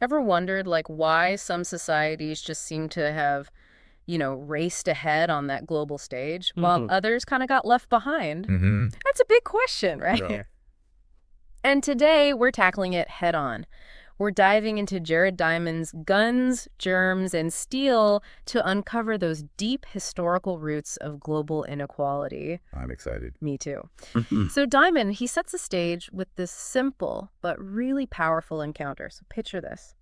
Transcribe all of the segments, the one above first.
Ever wondered, like, why some societies just seem to have, raced ahead on that global stage while Hmm. others kind of got left behind? Hmm. That's a big question, right? Yeah. And today we're tackling it head on. We're diving into Jared Diamond's Guns, Germs, and Steel to uncover those deep historical roots of global inequality. I'm excited. Me too. Hmm. So Diamond, he sets the stage with this simple but really powerful encounter. So picture this.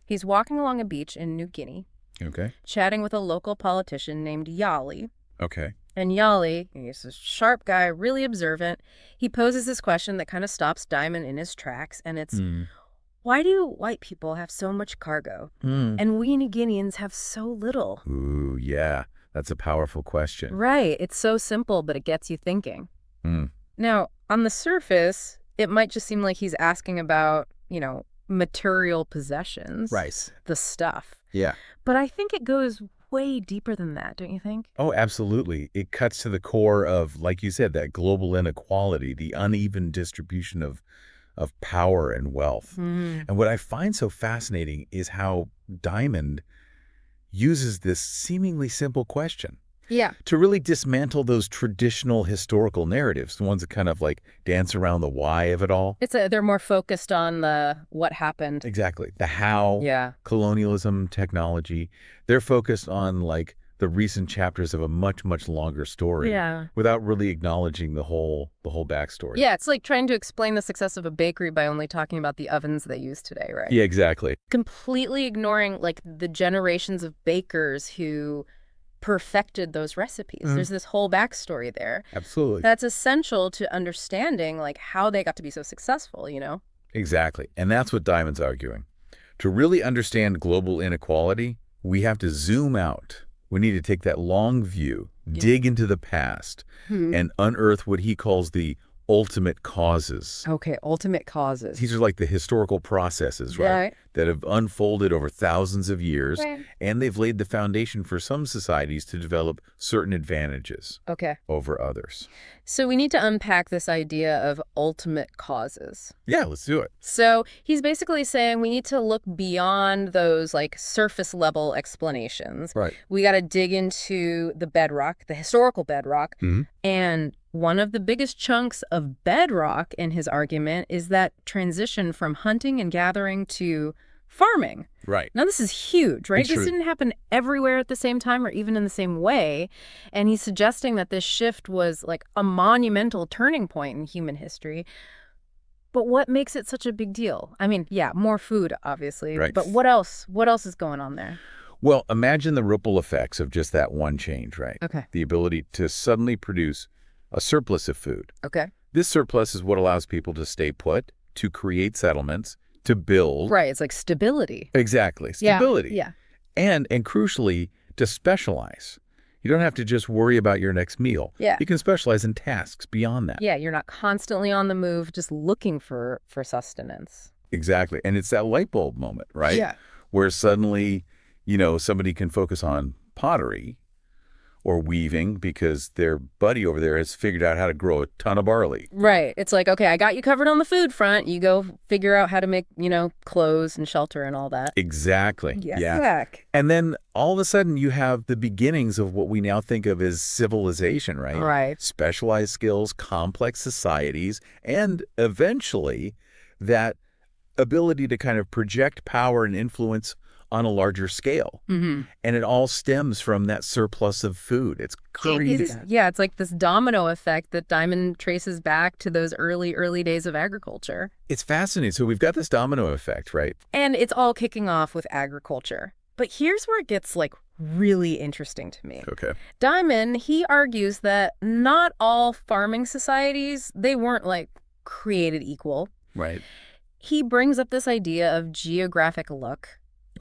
He's walking along a beach in New Guinea, Okay. chatting with a local politician named Yali. Okay. And Yali, he's a sharp guy, really observant. He poses this question that kind of stops Diamond in his tracks, and it's, Mm. why do white people have so much cargo, Mm. and we New Guineans have so little? Ooh, yeah. That's a powerful question. Right, it's so simple, but it gets you thinking. Mm. Now, on the surface, it might just seem like he's asking about, material possessions, Right. the stuff. Yeah. But I think it goes way deeper than that, don't you think? Oh, absolutely. It cuts to the core of, like you said, that global inequality, the uneven distribution of power and wealth. Hmm. And what I find so fascinating is how Diamond uses this seemingly simple question Yeah. to really dismantle those traditional historical narratives, the ones that kind of like dance around the why of it all. They're more focused on the what happened. Exactly. The how, Yeah. colonialism, technology. They're focused on like the recent chapters of a much, much longer story Yeah. without really acknowledging the whole backstory. Yeah, it's like trying to explain the success of a bakery by only talking about the ovens they use today, right? Yeah, exactly. Completely ignoring like the generations of bakers who perfected those recipes. Mhm. There's this whole backstory there Absolutely. that's essential to understanding like how they got to be so successful. Exactly. And that's what Diamond's arguing. To really understand global inequality, we have to zoom out. We need to take that long view, dig into the past, Hmm. and unearth what he calls the ultimate causes. Okay, ultimate causes. These are like the historical processes, right, Right. that have unfolded over thousands of years, Right. and they've laid the foundation for some societies to develop certain advantages Okay. over others. So we need to unpack this idea of ultimate causes. Yeah, let's do it. So he's basically saying we need to look beyond those like surface level explanations. Right. We got to dig into the bedrock, the historical bedrock. Hmm. And one of the biggest chunks of bedrock in his argument is that transition from hunting and gathering to farming. Right. Now, this is huge, right? It's This true. didn't happen everywhere at the same time or even in the same way. And he's suggesting that this shift was like a monumental turning point in human history. But what makes it such a big deal? I mean, yeah, more food, obviously. Right. But what else? What else is going on there? Well, imagine the ripple effects of just that one change, right? Okay. The ability to suddenly produce a surplus of food. Okay. This surplus is what allows people to stay put, to create settlements, to build. Right. It's like stability. Exactly. Yeah. Stability. Yeah. And crucially, to specialize. You don't have to just worry about your next meal. Yeah. You can specialize in tasks beyond that. Yeah. You're not constantly on the move, just looking for sustenance. Exactly. And it's that light bulb moment, right? Yeah. Where suddenly, somebody can focus on pottery or weaving because their buddy over there has figured out how to grow a ton of barley. Right. It's like, okay, I got you covered on the food front. You go figure out how to make, clothes and shelter and all that. Exactly. Yeah. Heck. And then all of a sudden you have the beginnings of what we now think of as civilization, right? Right. Specialized skills, complex societies, and eventually that ability to kind of project power and influence on a larger scale. Mm-hmm. And it all stems from that surplus of food. It's crazy. It's like this domino effect that Diamond traces back to those early days of agriculture. It's fascinating. So we've got this domino effect, right? And it's all kicking off with agriculture. But here's where it gets like really interesting to me. Okay. Diamond, he argues that not all farming societies, they weren't like created equal. Right. He brings up this idea of geographic luck.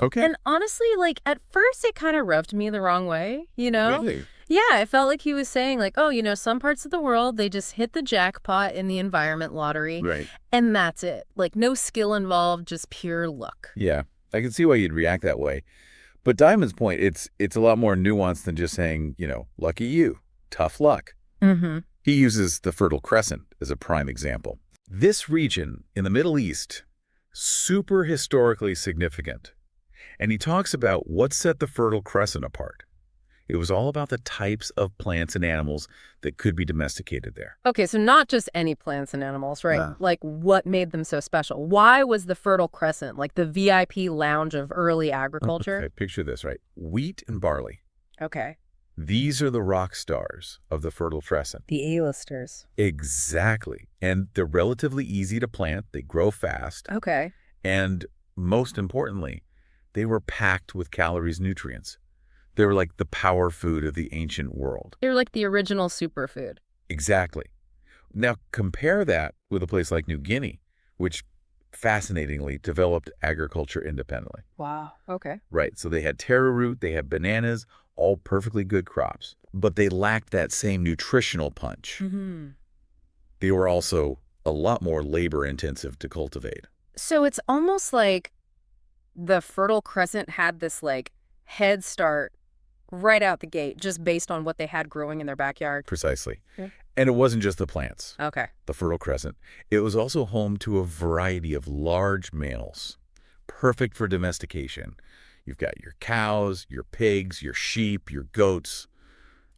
Okay. And honestly, like at first it kind of rubbed me the wrong way, Really? Yeah, it felt like he was saying like, oh, some parts of the world, they just hit the jackpot in the environment lottery. Right. And that's it. Like no skill involved, just pure luck. Yeah. I can see why you'd react that way. But Diamond's point, it's a lot more nuanced than just saying, lucky you, tough luck. Mm-hmm. He uses the Fertile Crescent as a prime example. This region in the Middle East super historically significant. And he talks about what set the Fertile Crescent apart. It was all about the types of plants and animals that could be domesticated there. Okay, so not just any plants and animals, right? Yeah. Like what made them so special? Why was the Fertile Crescent like the VIP lounge of early agriculture? Okay, picture this, right? Wheat and barley. Okay. These are the rock stars of the Fertile Crescent. The A-listers. Exactly. And they're relatively easy to plant. They grow fast. Okay. And most importantly, they were packed with calories, nutrients. They were like the power food of the ancient world. They're like the original superfood. Exactly. Now compare that with a place like New Guinea, which fascinatingly developed agriculture independently. Wow. Okay. Right. So they had taro root, they had bananas, all perfectly good crops, but they lacked that same nutritional punch. Mm-hmm. They were also a lot more labor intensive to cultivate. So it's almost like the Fertile Crescent had this like head start right out the gate just based on what they had growing in their backyard. Precisely. Yeah. And it wasn't just the plants, Okay. the Fertile Crescent. It was also home to a variety of large mammals, perfect for domestication. You've got your cows, your pigs, your sheep, your goats.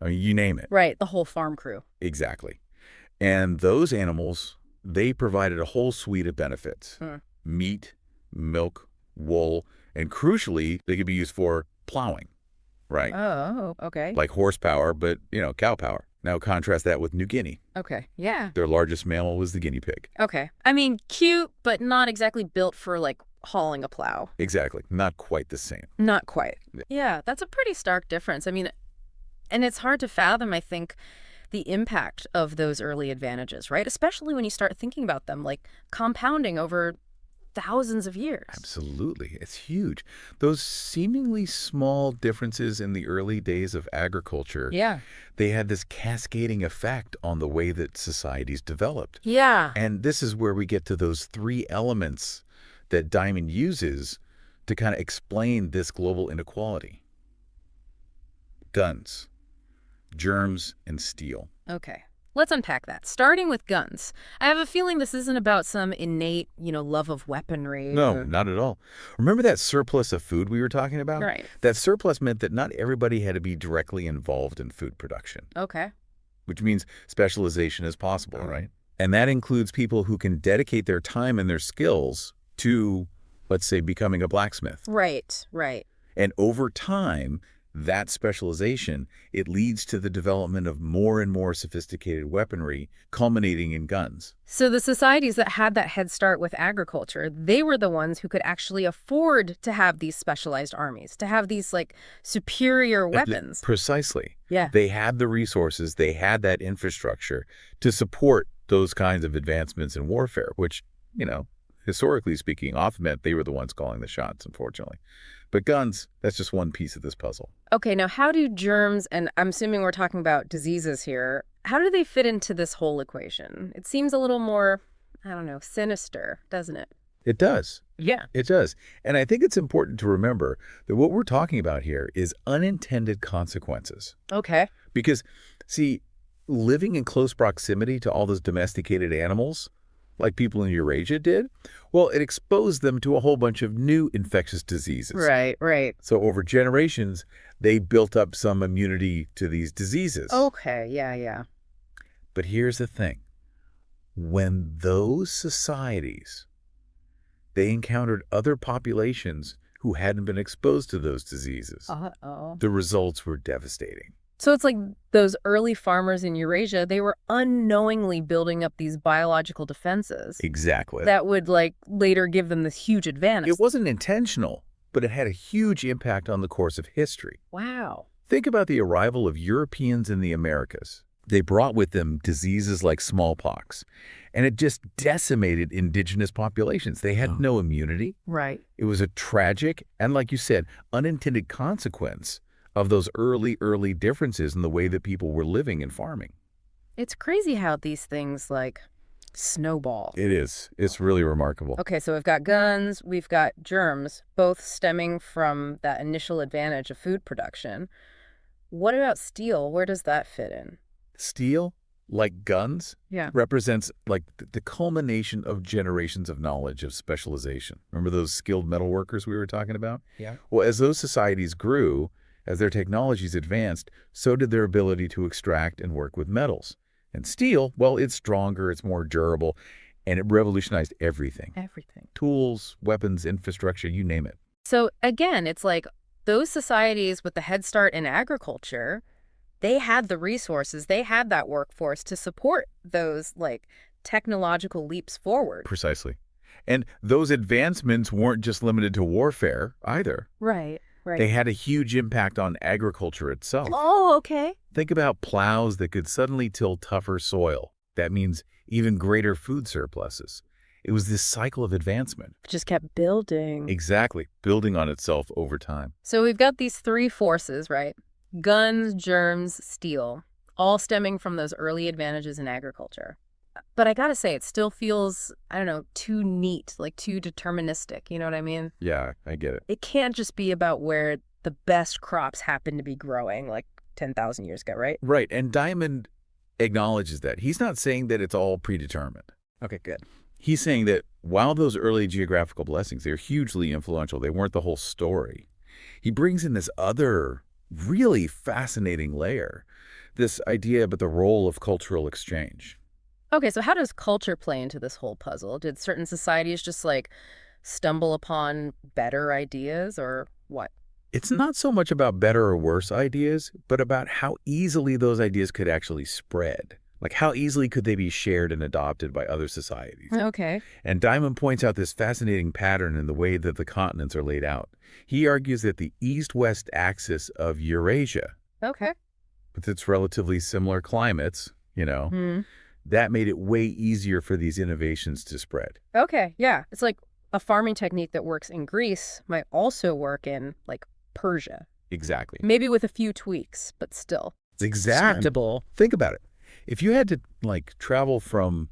I mean, you name it. Right. The whole farm crew. Exactly. And those animals, they provided a whole suite of benefits. Meat, milk, wool, and crucially, they could be used for plowing, right? Oh, okay. Like horsepower, but, cow power. Now contrast that with New Guinea. Okay. Yeah. Their largest mammal was the guinea pig. Okay. I mean, cute, but not exactly built for like hauling a plow. Exactly. Not quite the same. Not quite. Yeah, that's a pretty stark difference. I mean, and it's hard to fathom, I think, the impact of those early advantages, right? Especially when you start thinking about them like compounding over thousands of years. Absolutely. It's huge. Those seemingly small differences in the early days of agriculture, Yeah. they had this cascading effect on the way that societies developed. Yeah. And this is where we get to those three elements that Diamond uses to kind of explain this global inequality. Guns, germs, and steel. Okay. Let's unpack that. Starting with guns. I have a feeling this isn't about some innate, love of weaponry. No, not at all. Remember that surplus of food we were talking about? Right. That surplus meant that not everybody had to be directly involved in food production, Okay. which means specialization is possible, right? And that includes people who can dedicate their time and their skills to, let's say, becoming a blacksmith. Right. Right. And over time, that specialization, it leads to the development of more and more sophisticated weaponry, culminating in guns. So the societies that had that head start with agriculture, they were the ones who could actually afford to have these specialized armies, to have these like superior weapons. Precisely. Yeah. They had the resources, they had that infrastructure to support those kinds of advancements in warfare, which, historically speaking, often meant they were the ones calling the shots, unfortunately. But guns, that's just one piece of this puzzle. Okay, now how do germs, and I'm assuming we're talking about diseases here, how do they fit into this whole equation? It seems a little more, I don't know, sinister, doesn't it? It does. Yeah. It does. And I think it's important to remember that what we're talking about here is unintended consequences. Okay. Because, see, living in close proximity to all those domesticated animals, like people in Eurasia did, well, it exposed them to a whole bunch of new infectious diseases. Right, right. So over generations, they built up some immunity to these diseases. Okay, yeah. But here's the thing. When those societies, they encountered other populations who hadn't been exposed to those diseases, Uh-oh. the results were devastating. So it's like those early farmers in Eurasia, they were unknowingly building up these biological defenses Exactly. that would like later give them this huge advantage. It wasn't intentional, but it had a huge impact on the course of history. Wow. Think about the arrival of Europeans in the Americas. They brought with them diseases like smallpox, and it just decimated indigenous populations. They had no immunity. Right. It was a tragic and, like you said, unintended consequence of those early differences in the way that people were living and farming. It's crazy how these things like snowball. It is. It's really remarkable. Okay, so we've got guns, we've got germs, both stemming from that initial advantage of food production. What about steel? Where does that fit in? Steel? like guns, Yeah. represents like the culmination of generations of knowledge of specialization. Remember those skilled metal workers we were talking about? Yeah. Well, as those societies grew, as their technologies advanced, so did their ability to extract and work with metals. And steel, well, it's stronger, it's more durable, and it revolutionized everything. Everything. Tools, weapons, infrastructure, you name it. So again, it's like those societies with the head start in agriculture, they had the resources, they had that workforce to support those like technological leaps forward. Precisely. And those advancements weren't just limited to warfare either. Right, right. They had a huge impact on agriculture itself. Oh, okay. Think about plows that could suddenly till tougher soil. That means even greater food surpluses. It was this cycle of advancement. Just kept building. Exactly, building on itself over time. So we've got these three forces, right? Guns, germs, steel, all stemming from those early advantages in agriculture. But I gotta say, it still feels, I don't know, too neat, like too deterministic. You know what I mean? Yeah, I get it. It can't just be about where the best crops happen to be growing like 10,000 years ago, right? Right, and Diamond acknowledges that. He's not saying that it's all predetermined. Okay, good. He's saying that while those early geographical blessings, they're hugely influential, they weren't the whole story. He brings in this other really fascinating layer, this idea about the role of cultural exchange. Okay, so how does culture play into this whole puzzle? Did certain societies just like stumble upon better ideas or what? It's not so much about better or worse ideas, but about how easily those ideas could actually spread. Like how easily could they be shared and adopted by other societies? Okay. And Diamond points out this fascinating pattern in the way that the continents are laid out. He argues that the east-west axis of Eurasia, Okay. with its relatively similar climates, Hmm. that made it way easier for these innovations to spread. Okay, yeah. It's like a farming technique that works in Greece might also work in like Persia. Exactly. Maybe with a few tweaks, but still. It's exact. Acceptable. Think about it. If you had to travel from,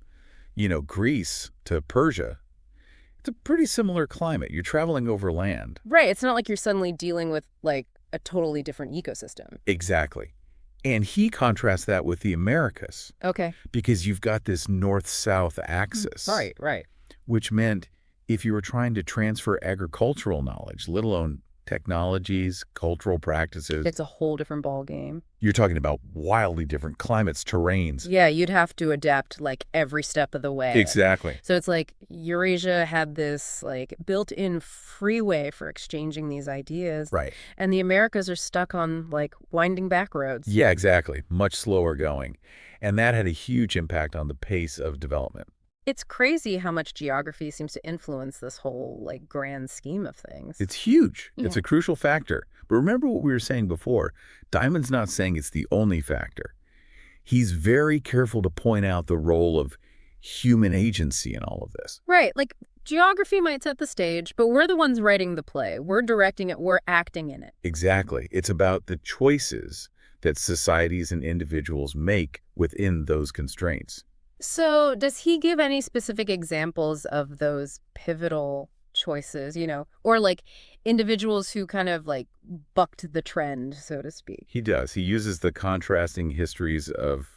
Greece to Persia, it's a pretty similar climate. You're traveling over land. Right. It's not like you're suddenly dealing with like a totally different ecosystem. Exactly. And he contrasts that with the Americas Okay. because you've got this north-south axis. Right. Which meant if you were trying to transfer agricultural knowledge, let alone technologies, cultural practices, It's a whole different ball game. you're talking about wildly different climates, terrains. Yeah, you'd have to adapt like every step of the way. Exactly. So it's like Eurasia had this like built-in freeway for exchanging these ideas. Right. And the Americas are stuck on like winding back roads. Yeah, exactly. Much slower going. And that had a huge impact on the pace of development. It's crazy how much geography seems to influence this whole like grand scheme of things. It's huge. Yeah. It's a crucial factor. But remember what we were saying before. Diamond's not saying it's the only factor. He's very careful to point out the role of human agency in all of this. Right. Like geography might set the stage, but we're the ones writing the play. We're directing it. We're acting in it. Exactly. It's about the choices that societies and individuals make within those constraints. So does he give any specific examples of those pivotal choices, or like individuals who kind of like bucked the trend, so to speak? He does. He uses the contrasting histories of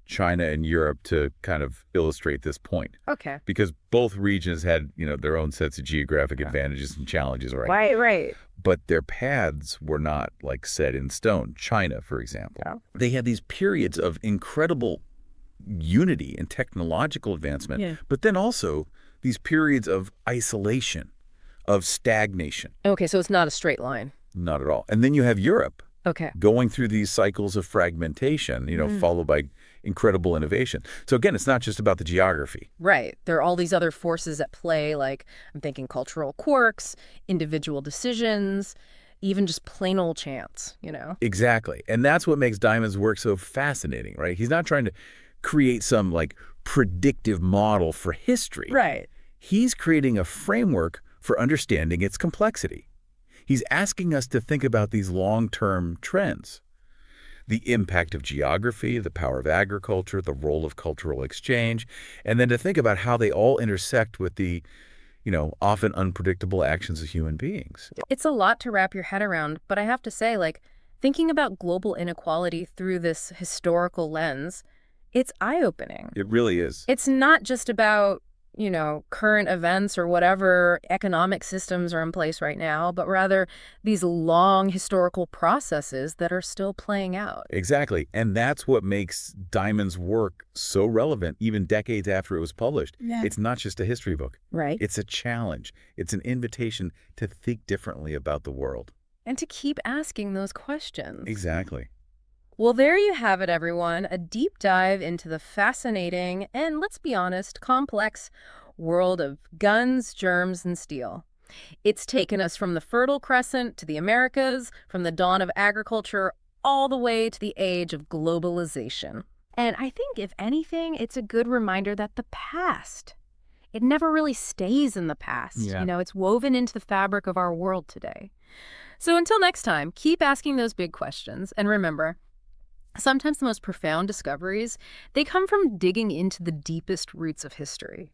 China and Europe to kind of illustrate this point. Okay. Because both regions had, their own sets of geographic advantages and challenges, right? Right. But their paths were not like set in stone. China, for example, they had these periods of incredible unity and technological advancement, but then also these periods of isolation, of stagnation. Okay, so it's not a straight line. Not at all. And then you have Europe Okay. going through these cycles of fragmentation, followed by incredible innovation. So again, it's not just about the geography. Right. There are all these other forces at play, like I'm thinking cultural quirks, individual decisions, even just plain old chance, Exactly. And that's what makes Diamond's work so fascinating, right? He's not trying to create some like predictive model for history. Right. He's creating a framework for understanding its complexity. He's asking us to think about these long-term trends, the impact of geography, the power of agriculture, the role of cultural exchange, and then to think about how they all intersect with the, often unpredictable actions of human beings. It's a lot to wrap your head around, but I have to say, like, thinking about global inequality through this historical lens, It's eye-opening. It really is. It's not just about, current events or whatever economic systems are in place right now, but rather these long historical processes that are still playing out. Exactly. And that's what makes Diamond's work so relevant even decades after it was published. Yeah. It's not just a history book. Right. It's a challenge. It's an invitation to think differently about the world. And to keep asking those questions. Exactly. Well, there you have it, everyone. A deep dive into the fascinating and, let's be honest, complex world of guns, germs, and steel. It's taken us from the Fertile Crescent to the Americas, from the dawn of agriculture all the way to the age of globalization. And I think, if anything, it's a good reminder that the past, it never really stays in the past. Yeah. It's woven into the fabric of our world today. So until next time, keep asking those big questions. And remember, sometimes the most profound discoveries, they come from digging into the deepest roots of history.